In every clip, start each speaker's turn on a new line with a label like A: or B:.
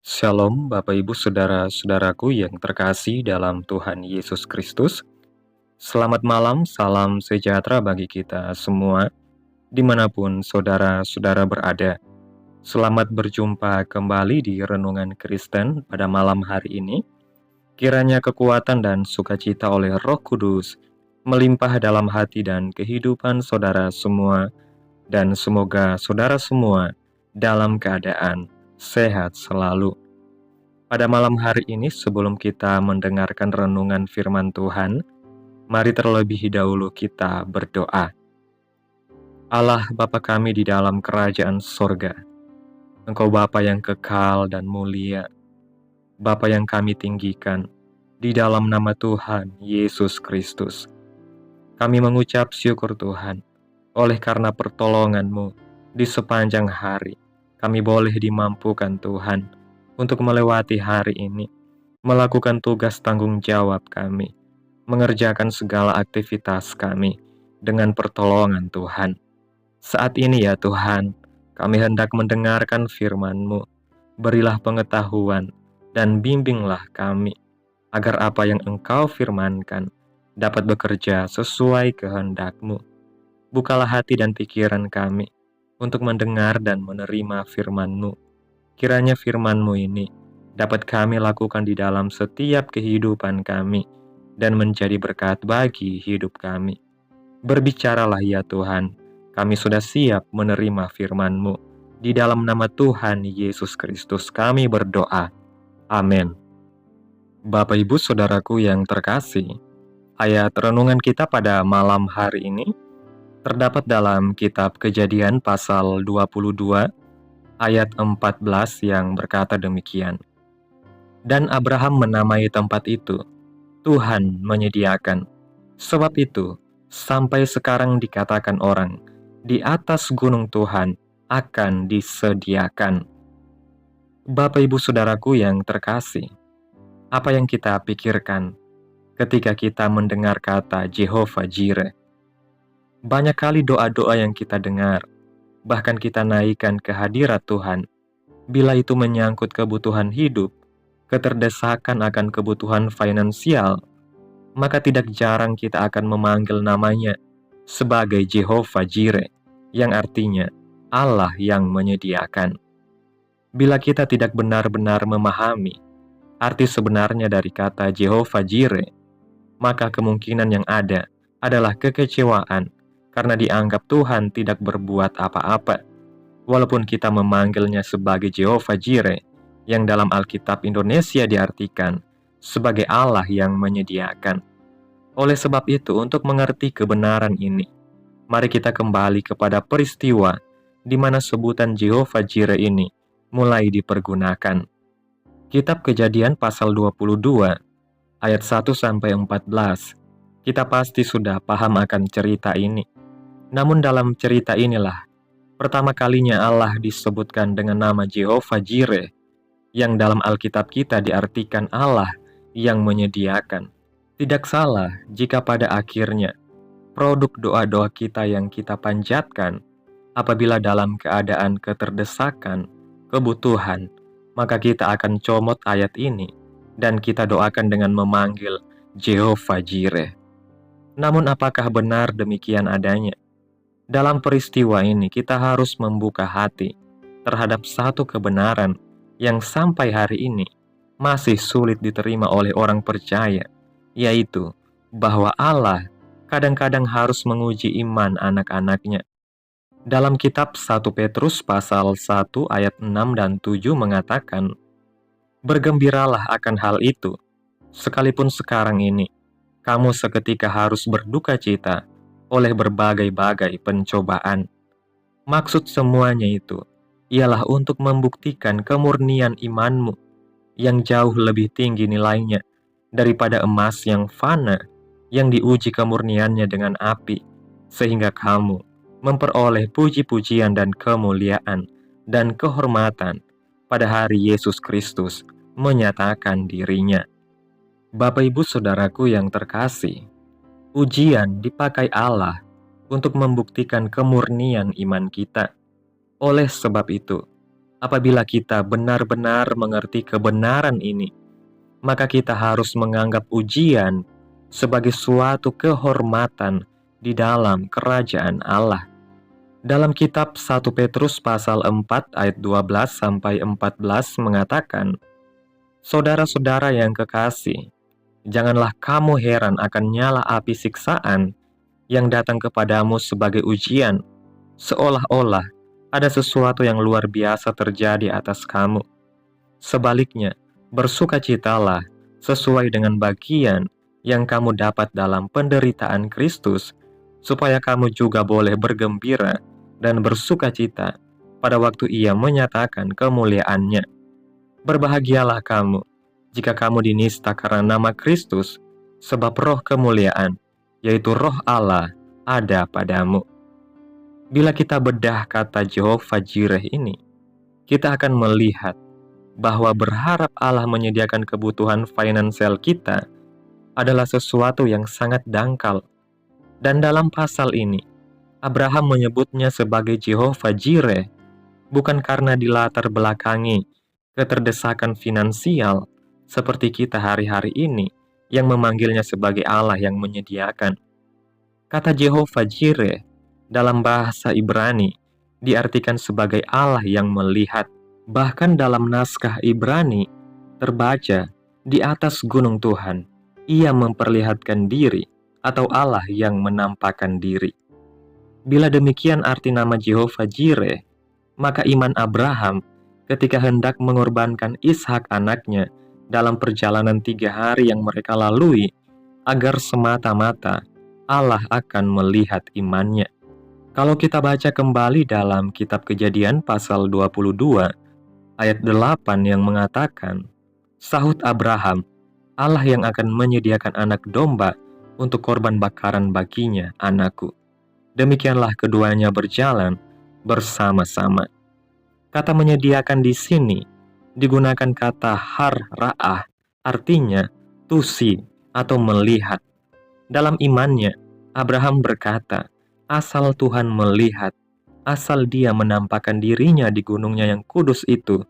A: Shalom Bapak Ibu Saudara-saudaraku yang terkasih dalam Tuhan Yesus Kristus. Selamat malam, salam sejahtera bagi kita semua, dimanapun saudara-saudara berada. Selamat berjumpa kembali di Renungan Kristen pada malam hari ini. Kiranya kekuatan dan sukacita oleh Roh Kudus melimpah dalam hati dan kehidupan saudara semua, dan semoga saudara semua dalam keadaan sehat selalu. Pada malam hari ini, sebelum kita mendengarkan renungan firman Tuhan, mari terlebih dahulu kita berdoa. Allah Bapa kami di dalam kerajaan sorga, Engkau Bapa yang kekal dan mulia, Bapa yang kami tinggikan, di dalam nama Tuhan Yesus Kristus. Kami mengucap syukur Tuhan, oleh karena pertolongan-Mu di sepanjang hari, kami boleh dimampukan Tuhan untuk melewati hari ini, melakukan tugas tanggung jawab kami, mengerjakan segala aktivitas kami dengan pertolongan Tuhan. Saat ini ya Tuhan, kami hendak mendengarkan firman-Mu. Berilah pengetahuan dan bimbinglah kami, agar apa yang Engkau firmankan dapat bekerja sesuai kehendak-Mu. Bukalah hati dan pikiran kami untuk mendengar dan menerima firman-Mu. Kiranya firman-Mu ini dapat kami lakukan di dalam setiap kehidupan kami dan menjadi berkat bagi hidup kami. Berbicaralah ya Tuhan, kami sudah siap menerima firman-Mu. Di dalam nama Tuhan Yesus Kristus kami berdoa. Amin. Bapak Ibu Saudaraku yang terkasih, ayat renungan kita pada malam hari ini terdapat dalam kitab Kejadian pasal 22 ayat 14 yang berkata demikian. Dan Abraham menamai tempat itu, Tuhan menyediakan. Sebab itu, sampai sekarang dikatakan orang, di atas gunung Tuhan akan disediakan. Bapak Ibu Saudaraku yang terkasih, apa yang kita pikirkan ketika kita mendengar kata Jehovah Jireh? Banyak kali doa-doa yang kita dengar, bahkan kita naikkan ke hadirat Tuhan, bila itu menyangkut kebutuhan hidup, keterdesakan akan kebutuhan finansial, maka tidak jarang kita akan memanggil namanya sebagai Jehovah Jireh, yang artinya Allah yang menyediakan. Bila kita tidak benar-benar memahami arti sebenarnya dari kata Jehovah Jireh, maka kemungkinan yang ada adalah kekecewaan karena dianggap Tuhan tidak berbuat apa-apa. Walaupun kita memanggilnya sebagai Jehovah Jireh, yang dalam Alkitab Indonesia diartikan sebagai Allah yang menyediakan. Oleh sebab itu, untuk mengerti kebenaran ini, mari kita kembali kepada peristiwa di mana sebutan Jehovah Jireh ini mulai dipergunakan. Kitab Kejadian pasal 22 ayat 1-14. Kita pasti sudah paham akan cerita ini. Namun dalam cerita inilah pertama kalinya Allah disebutkan dengan nama Jehovah Jireh, yang dalam Alkitab kita diartikan Allah yang menyediakan. Tidak salah jika pada akhirnya produk doa-doa kita yang kita panjatkan apabila dalam keadaan keterdesakan, kebutuhan, maka kita akan comot ayat ini dan kita doakan dengan memanggil Jehovah Jireh. Namun apakah benar demikian adanya? Dalam peristiwa ini kita harus membuka hati terhadap satu kebenaran yang sampai hari ini masih sulit diterima oleh orang percaya, yaitu bahwa Allah kadang-kadang harus menguji iman anak-anaknya. Dalam kitab 1 Petrus pasal 1 ayat 6 dan 7 mengatakan, "Bergembiralah akan hal itu, sekalipun sekarang ini kamu seketika harus berduka cita oleh berbagai-bagai pencobaan." Maksud semuanya itu ialah untuk membuktikan kemurnian imanmu yang jauh lebih tinggi nilainya daripada emas yang fana yang diuji kemurniannya dengan api, sehingga kamu memperoleh puji-pujian dan kemuliaan dan kehormatan pada hari Yesus Kristus menyatakan dirinya. Bapak Ibu Saudaraku yang terkasih, ujian dipakai Allah untuk membuktikan kemurnian iman kita. Oleh sebab itu, Apabila kita benar-benar mengerti kebenaran ini, maka kita harus menganggap ujian sebagai suatu kehormatan di dalam kerajaan Allah. Dalam kitab 1 Petrus pasal 4 ayat 12-14 mengatakan, "Saudara-saudara yang kekasih, janganlah kamu heran akan nyala api siksaan yang datang kepadamu sebagai ujian, seolah-olah ada sesuatu yang luar biasa terjadi atas kamu. Sebaliknya, bersukacitalah sesuai dengan bagian yang kamu dapat dalam penderitaan Kristus, supaya kamu juga boleh bergembira dan bersukacita pada waktu Ia menyatakan kemuliaannya. Berbahagialah kamu jika kamu dinista karena nama Kristus, sebab roh kemuliaan, yaitu roh Allah, ada padamu." Bila kita bedah kata Jehovah Jireh ini, kita akan melihat bahwa berharap Allah menyediakan kebutuhan finansial kita adalah sesuatu yang sangat dangkal. Dan dalam pasal ini, Abraham menyebutnya sebagai Jehovah Jireh, bukan karena dilatar belakangi keterdesakan finansial seperti kita hari-hari ini yang memanggilnya sebagai Allah yang menyediakan. Kata Jehovah Jireh dalam bahasa Ibrani diartikan sebagai Allah yang melihat. Bahkan dalam naskah Ibrani terbaca, di atas gunung Tuhan, Ia memperlihatkan diri, atau Allah yang menampakkan diri. Bila demikian arti nama Jehovah Jireh, maka iman Abraham ketika hendak mengorbankan Ishak anaknya dalam perjalanan 3 hari yang mereka lalui, agar semata-mata Allah akan melihat imannya. Kalau kita baca kembali dalam kitab Kejadian pasal 22, ayat 8 yang mengatakan, "Sahut Abraham, Allah yang akan menyediakan anak domba untuk korban bakaran baginya, anakku. Demikianlah keduanya berjalan bersama-sama." Kata menyediakan di sini digunakan kata har-ra'ah, artinya tusi atau melihat. Dalam imannya, Abraham berkata, asal Tuhan melihat, asal Dia menampakkan dirinya di gunungnya yang kudus itu,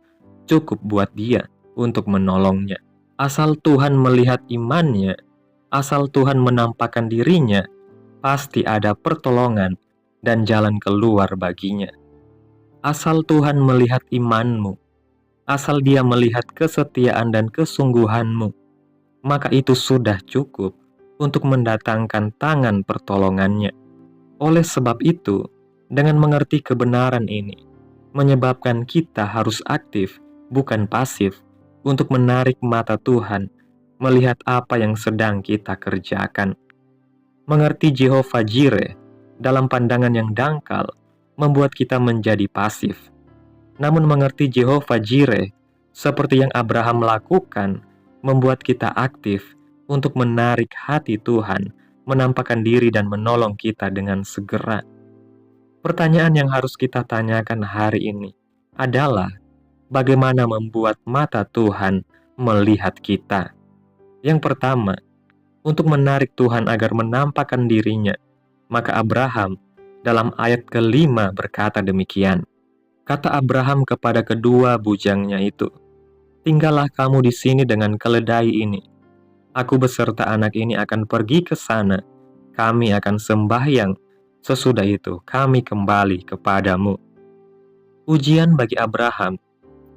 A: cukup buat Dia untuk menolongnya. Asal Tuhan melihat imannya, asal Tuhan menampakkan dirinya, pasti ada pertolongan dan jalan keluar baginya. Asal Tuhan melihat imanmu, asal Dia melihat kesetiaan dan kesungguhanmu, maka itu sudah cukup untuk mendatangkan tangan pertolongannya. Oleh sebab itu, dengan mengerti kebenaran ini, menyebabkan kita harus aktif, bukan pasif, untuk menarik mata Tuhan, melihat apa yang sedang kita kerjakan. Mengerti Jehovah Jireh dalam pandangan yang dangkal, membuat kita menjadi pasif. Namun mengerti Jehovah Jireh, seperti yang Abraham lakukan, membuat kita aktif untuk menarik hati Tuhan, menampakkan diri dan menolong kita dengan segera. Pertanyaan yang harus kita tanyakan hari ini adalah, bagaimana membuat mata Tuhan melihat kita? Yang pertama, untuk menarik Tuhan agar menampakkan dirinya, maka Abraham dalam ayat ke-5 berkata demikian. Kata Abraham kepada kedua bujangnya itu, "Tinggallah kamu di sini dengan keledai ini. Aku beserta anak ini akan pergi ke sana. Kami akan sembahyang. Sesudah itu kami kembali kepadamu." Ujian bagi Abraham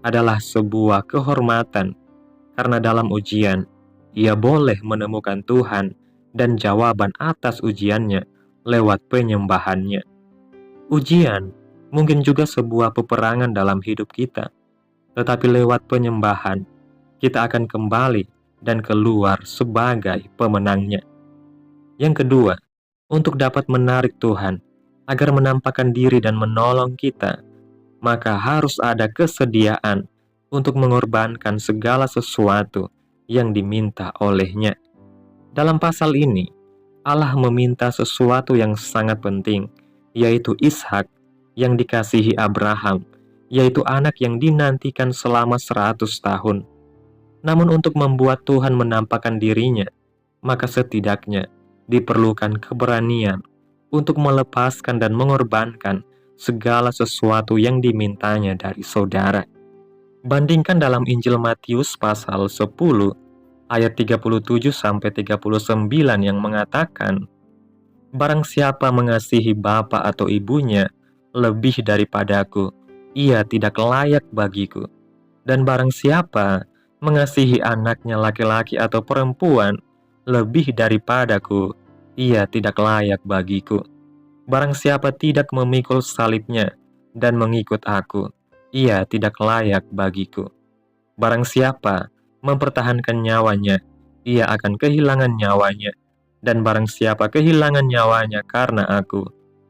A: adalah sebuah kehormatan, karena dalam ujian ia boleh menemukan Tuhan dan jawaban atas ujiannya lewat penyembahannya. Ujian mungkin juga sebuah peperangan dalam hidup kita, tetapi lewat penyembahan kita akan kembali dan keluar sebagai pemenangnya. Yang kedua, untuk dapat menarik Tuhan agar menampakkan diri dan menolong kita, maka harus ada kesediaan untuk mengorbankan segala sesuatu yang diminta olehnya. Dalam pasal ini, Allah meminta sesuatu yang sangat penting, yaitu Ishak yang dikasihi Abraham, yaitu anak yang dinantikan selama 100 tahun. Namun untuk membuat Tuhan menampakkan dirinya, maka setidaknya diperlukan keberanian untuk melepaskan dan mengorbankan segala sesuatu yang dimintanya dari saudara. Bandingkan dalam Injil Matius pasal 10 ayat 37-39 yang mengatakan, "Barang siapa mengasihi bapa atau ibunya lebih daripadaku, ia tidak layak bagiku. Dan barang siapa mengasihi anaknya laki-laki atau perempuan lebih daripadaku, ia tidak layak bagiku. Barang siapa tidak memikul salibnya dan mengikut aku, ia tidak layak bagiku. Barang siapa mempertahankan nyawanya, ia akan kehilangan nyawanya. Dan barang siapa kehilangan nyawanya karena aku,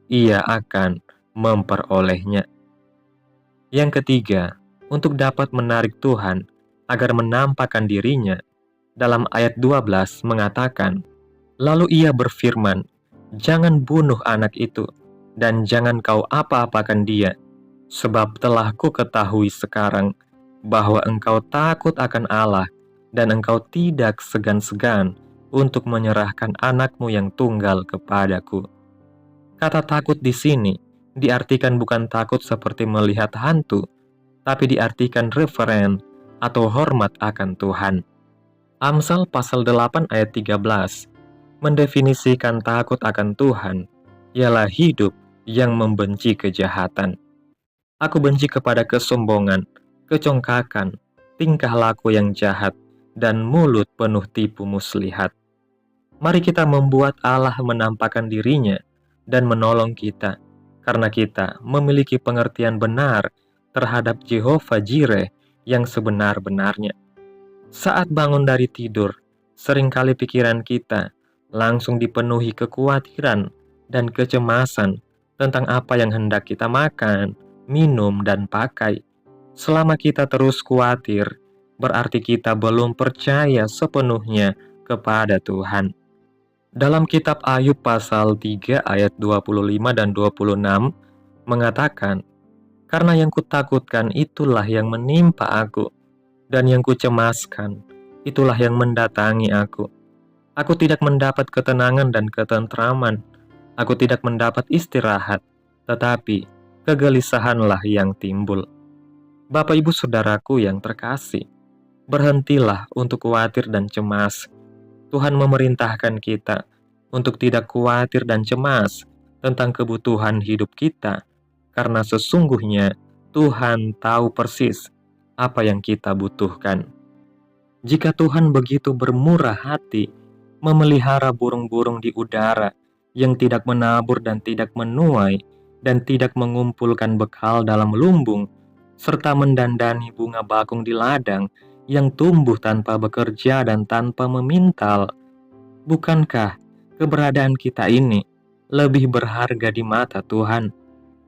A: ia akan memperolehnya." Yang ketiga, untuk dapat menarik Tuhan agar menampakkan dirinya, dalam ayat 12 mengatakan, "Lalu ia berfirman, jangan bunuh anak itu, dan jangan kau apa-apakan dia, sebab telah ku ketahui sekarang bahwa engkau takut akan Allah, dan engkau tidak segan-segan untuk menyerahkan anakmu yang tunggal kepadaku." Kata takut di sini diartikan bukan takut seperti melihat hantu, tapi diartikan referen atau hormat akan Tuhan. Amsal pasal 8 ayat 13 mendefinisikan takut akan Tuhan ialah hidup yang membenci kejahatan. "Aku benci kepada kesombongan, kecongkakan, tingkah laku yang jahat, dan mulut penuh tipu muslihat." Mari kita membuat Allah menampakkan dirinya dan menolong kita, karena kita memiliki pengertian benar terhadap Jehovah Jireh yang sebenar-benarnya. Saat bangun dari tidur, seringkali pikiran kita langsung dipenuhi kekhawatiran dan kecemasan tentang apa yang hendak kita makan, minum, dan pakai. Selama kita terus khawatir, berarti kita belum percaya sepenuhnya kepada Tuhan. Dalam kitab Ayub pasal 3 ayat 25 dan 26 mengatakan, "Karena yang kutakutkan itulah yang menimpa aku, dan yang kucemaskan itulah yang mendatangi aku. Aku tidak mendapat ketenangan dan ketentraman, aku tidak mendapat istirahat, tetapi kegelisahanlah yang timbul." Bapak Ibu Saudaraku yang terkasih, berhentilah untuk khawatir dan cemas. Tuhan memerintahkan kita untuk tidak khawatir dan cemas tentang kebutuhan hidup kita, karena sesungguhnya Tuhan tahu persis apa yang kita butuhkan. Jika Tuhan begitu bermurah hati memelihara burung-burung di udara yang tidak menabur dan tidak menuai dan tidak mengumpulkan bekal dalam lumbung, serta mendandani bunga bakung di ladang yang tumbuh tanpa bekerja dan tanpa memintal, bukankah keberadaan kita ini lebih berharga di mata Tuhan?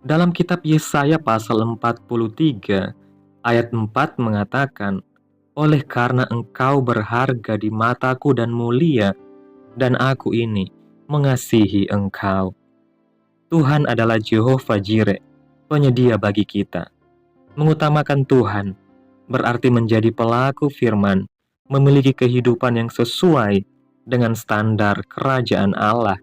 A: Dalam kitab Yesaya pasal 43 ayat 4 mengatakan, "Oleh karena engkau berharga di mataku dan mulia, dan aku ini mengasihi engkau." Tuhan adalah Jehovah Jireh, penyedia bagi kita. Mengutamakan Tuhan berarti menjadi pelaku firman, memiliki kehidupan yang sesuai dengan standar kerajaan Allah.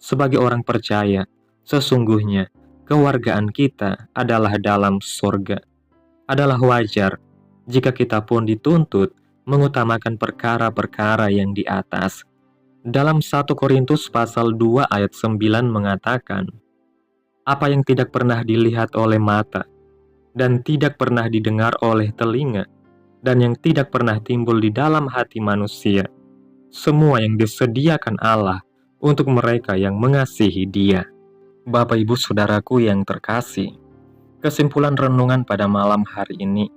A: Sebagai orang percaya, sesungguhnya kewargaan kita adalah dalam surga. Adalah wajar jika kita pun dituntut mengutamakan perkara-perkara yang di atas. Dalam 1 Korintus pasal 2 ayat 9 mengatakan, "Apa yang tidak pernah dilihat oleh mata, dan tidak pernah didengar oleh telinga, dan yang tidak pernah timbul di dalam hati manusia, semua yang disediakan Allah untuk mereka yang mengasihi Dia." Bapak Ibu Saudaraku yang terkasih, kesimpulan renungan pada malam hari ini,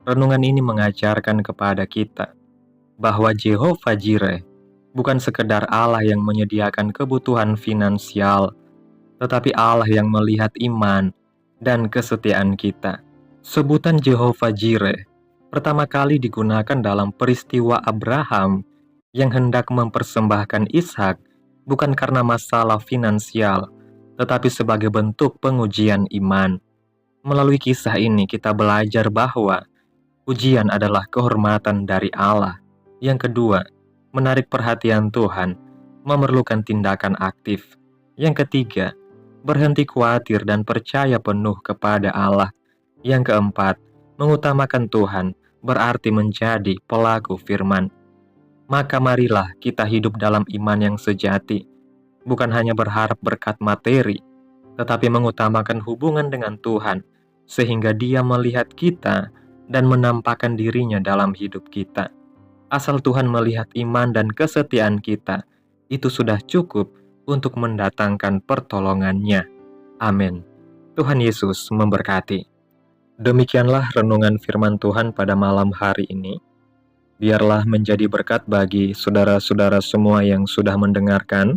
A: renungan ini mengajarkan kepada kita bahwa Jehovah Jireh bukan sekedar Allah yang menyediakan kebutuhan finansial, tetapi Allah yang melihat iman dan kesetiaan kita. Sebutan Jehovah Jireh pertama kali digunakan dalam peristiwa Abraham yang hendak mempersembahkan Ishak, bukan karena masalah finansial, tetapi sebagai bentuk pengujian iman. Melalui kisah ini kita belajar bahwa ujian adalah kehormatan dari Allah. Yang kedua, menarik perhatian Tuhan memerlukan tindakan aktif. Yang ketiga, berhenti khawatir dan percaya penuh kepada Allah. Yang keempat, mengutamakan Tuhan berarti menjadi pelaku firman. Maka marilah kita hidup dalam iman yang sejati, bukan hanya berharap berkat materi, tetapi mengutamakan hubungan dengan Tuhan, sehingga Dia melihat kita dan menampakkan dirinya dalam hidup kita. Asal Tuhan melihat iman dan kesetiaan kita, itu sudah cukup untuk mendatangkan pertolongannya. Amin. Tuhan Yesus memberkati. Demikianlah renungan firman Tuhan pada malam hari ini. Biarlah menjadi berkat bagi saudara-saudara semua yang sudah mendengarkan.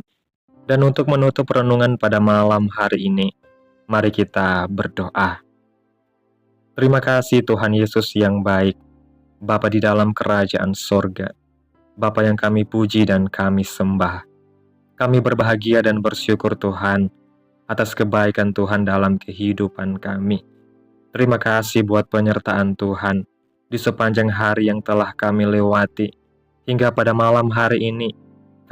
A: Dan untuk menutup renungan pada malam hari ini, mari kita berdoa. Terima kasih Tuhan Yesus yang baik, Bapa di dalam kerajaan sorga, Bapa yang kami puji dan kami sembah. Kami berbahagia dan bersyukur Tuhan atas kebaikan Tuhan dalam kehidupan kami. Terima kasih buat penyertaan Tuhan di sepanjang hari yang telah kami lewati. Hingga pada malam hari ini,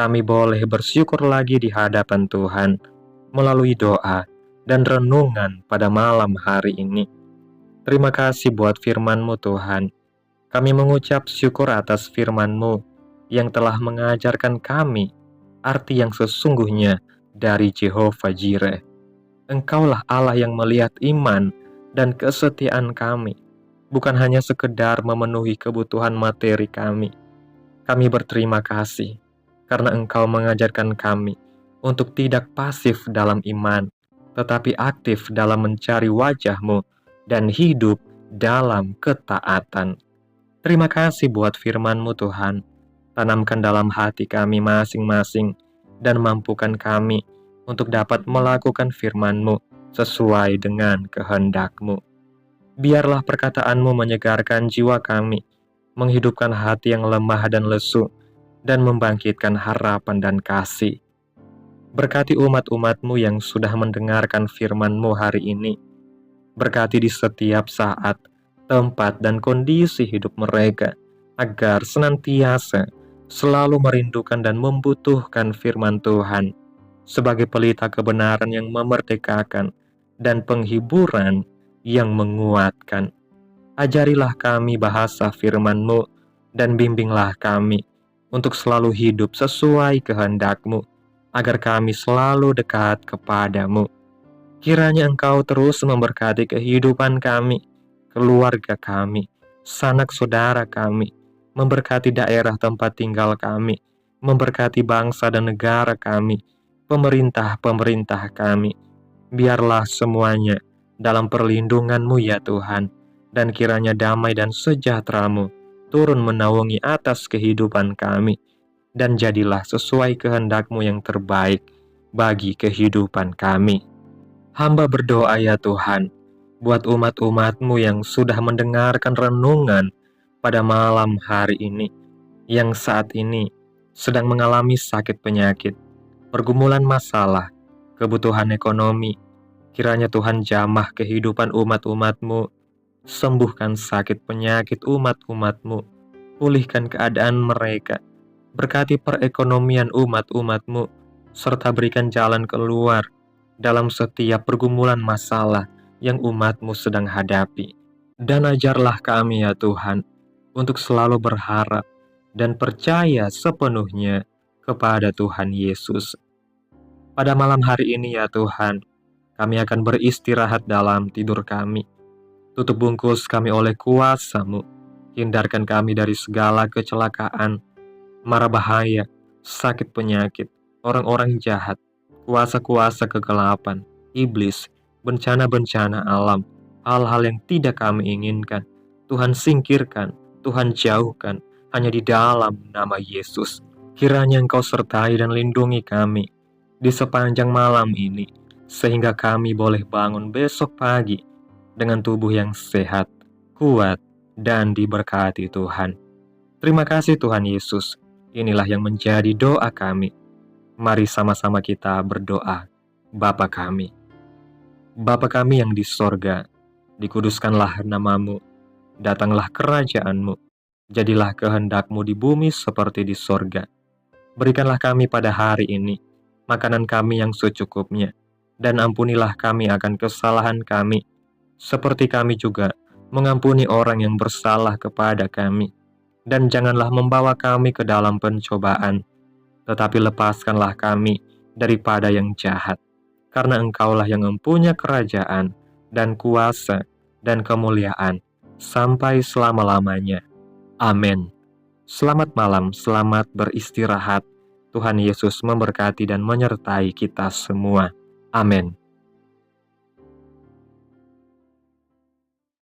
A: kami boleh bersyukur lagi di hadapan Tuhan melalui doa dan renungan pada malam hari ini. Terima kasih buat firman-Mu Tuhan. Kami mengucap syukur atas firman-Mu yang telah mengajarkan kami arti yang sesungguhnya dari Jehovah Jireh. Engkaulah Allah yang melihat iman dan kesetiaan kami, bukan hanya sekedar memenuhi kebutuhan materi kami. Kami berterima kasih karena Engkau mengajarkan kami untuk tidak pasif dalam iman, tetapi aktif dalam mencari wajah-Mu dan hidup dalam ketaatan. Terima kasih buat firman-Mu Tuhan. Tanamkan dalam hati kami masing-masing dan mampukan kami untuk dapat melakukan firman-Mu sesuai dengan kehendak-Mu. Biarlah perkataan-Mu menyegarkan jiwa kami, menghidupkan hati yang lemah dan lesu, dan membangkitkan harapan dan kasih. Berkati umat-umat-Mu yang sudah mendengarkan firman-Mu hari ini. Berkati di setiap saat, tempat, dan kondisi hidup mereka, agar senantiasa selalu merindukan dan membutuhkan firman Tuhan sebagai pelita kebenaran yang memerdekakan dan penghiburan yang menguatkan. Ajarilah kami bahasa firman-Mu dan bimbinglah kami untuk selalu hidup sesuai kehendak-Mu, agar kami selalu dekat kepadamu. Kiranya Engkau terus memberkati kehidupan kami, keluarga kami, sanak saudara kami, memberkati daerah tempat tinggal kami, memberkati bangsa dan negara kami, pemerintah-pemerintah kami. Biarlah semuanya dalam perlindungan-Mu ya Tuhan, dan kiranya damai dan sejahtera-Mu turun menaungi atas kehidupan kami, dan jadilah sesuai kehendak-Mu yang terbaik bagi kehidupan kami. Hamba berdoa ya Tuhan, buat umat-umat-Mu yang sudah mendengarkan renungan pada malam hari ini, yang saat ini sedang mengalami sakit penyakit, pergumulan masalah, kebutuhan ekonomi. Kiranya Tuhan jamah kehidupan umat-umat-Mu, sembuhkan sakit penyakit umat-umat-Mu, pulihkan keadaan mereka, berkati perekonomian umat-umat-Mu, serta berikan jalan keluar dalam setiap pergumulan masalah yang umat-Mu sedang hadapi. Dan ajarlah kami ya Tuhan, untuk selalu berharap dan percaya sepenuhnya kepada Tuhan Yesus. Pada malam hari ini ya Tuhan, kami akan beristirahat dalam tidur kami. Tutup bungkus kami oleh kuasa-Mu, hindarkan kami dari segala kecelakaan, mara bahaya, sakit penyakit, orang-orang jahat, kuasa-kuasa kegelapan, iblis, bencana-bencana alam, hal-hal yang tidak kami inginkan. Tuhan singkirkan, Tuhan jauhkan, hanya di dalam nama Yesus. Kiranya Engkau sertai dan lindungi kami di sepanjang malam ini, sehingga kami boleh bangun besok pagi dengan tubuh yang sehat, kuat, dan diberkati Tuhan. Terima kasih Tuhan Yesus. Inilah yang menjadi doa kami. Mari sama-sama kita berdoa. Bapa kami. Bapa kami yang di sorga, dikuduskanlah nama-Mu, datanglah kerajaan-Mu, jadilah kehendak-Mu di bumi seperti di sorga. Berikanlah kami pada hari ini makanan kami yang secukupnya, dan ampunilah kami akan kesalahan kami, seperti kami juga mengampuni orang yang bersalah kepada kami. Dan janganlah membawa kami ke dalam pencobaan, tetapi lepaskanlah kami daripada yang jahat. Karena Engkaulah yang mempunyai kerajaan, dan kuasa, dan kemuliaan, sampai selama-lamanya. Amin. Selamat malam, selamat beristirahat. Tuhan Yesus memberkati dan menyertai kita semua. Amin.